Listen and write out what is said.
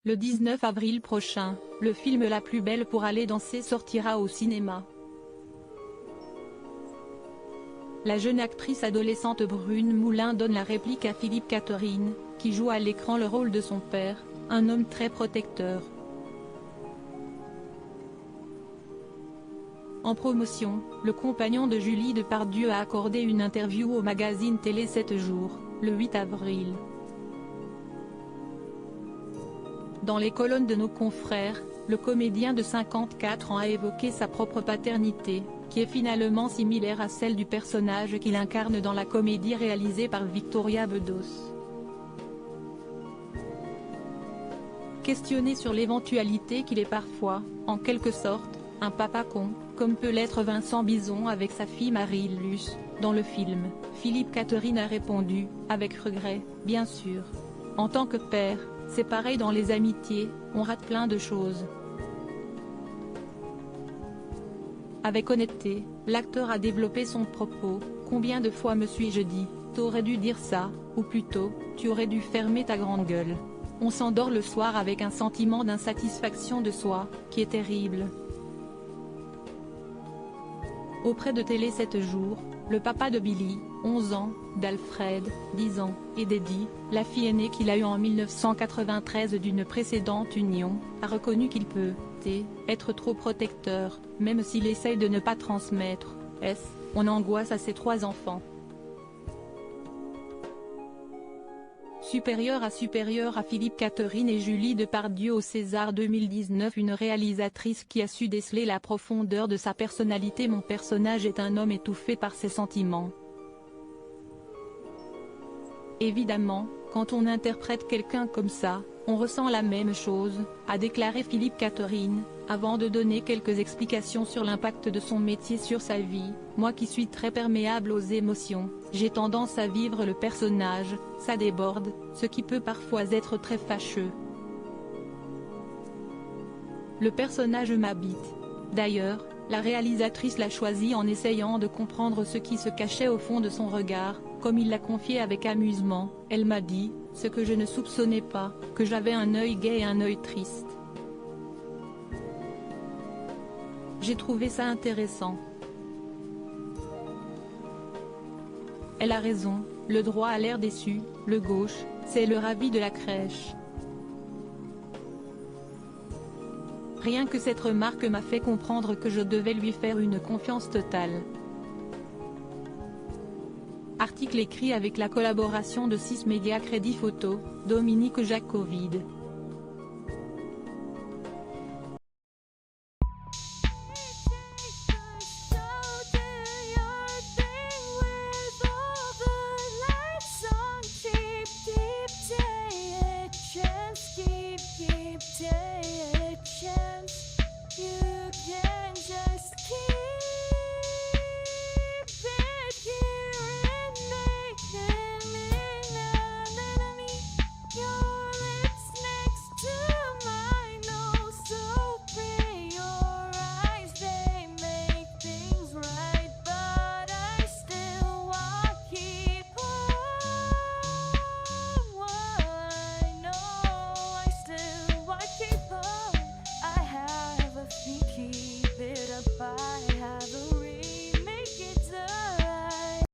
Le 19 avril prochain, le film La plus belle pour aller danser sortira au cinéma. La jeune actrice adolescente Brune Moulin donne la réplique à Philippe Catherine, qui joue à l'écran le rôle de son père, un homme très protecteur. En promotion, le compagnon de Julie Depardieu a accordé une interview au magazine Télé 7 jours, le 8 avril. Dans les colonnes de nos confrères, le comédien de 54 ans a évoqué sa propre paternité, qui est finalement similaire à celle du personnage qu'il incarne dans la comédie réalisée par Victoria Bedos. Questionné sur l'éventualité qu'il est parfois, en quelque sorte, un papa con, comme peut l'être Vincent Bison avec sa fille Marie-Luce, dans le film, Philippe Catherine a répondu, avec regret, bien sûr. En tant que père, c'est pareil dans les amitiés, on rate plein de choses. Avec honnêteté, l'acteur a développé son propos, combien de fois me suis-je dit, t'aurais dû dire ça, ou plutôt, tu aurais dû fermer ta grande gueule. On s'endort le soir avec un sentiment d'insatisfaction de soi, qui est terrible. Auprès de Télé 7 jours, le papa de Billy, 11 ans, d'Alfred, 10 ans, et d'Eddie, la fille aînée qu'il a eue en 1993 d'une précédente union, a reconnu qu'il peut être trop protecteur, même s'il essaye de ne pas transmettre, on angoisse à ses 3 enfants. Supérieure à Philippe Catherine et Julie Depardieu au César 2019. Une réalisatrice qui a su déceler la profondeur de sa personnalité. Mon personnage est un homme étouffé par ses sentiments. Évidemment, quand on interprète quelqu'un comme ça, on ressent la même chose, a déclaré Philippe Catherine, avant de donner quelques explications sur l'impact de son métier sur sa vie. Moi qui suis très perméable aux émotions, j'ai tendance à vivre le personnage, ça déborde, ce qui peut parfois être très fâcheux. Le personnage m'habite. D'ailleurs, la réalisatrice l'a choisi en essayant de comprendre ce qui se cachait au fond de son regard, comme il l'a confié avec amusement. Elle m'a dit, ce que je ne soupçonnais pas, que j'avais un œil gai et un œil triste. J'ai trouvé ça intéressant. Elle a raison, le droit a l'air déçu, le gauche, c'est le ravi de la crèche. Rien que cette remarque m'a fait comprendre que je devais lui faire une confiance totale. Article écrit avec la collaboration de 6 médias Crédit Photo, Dominique Jacovid.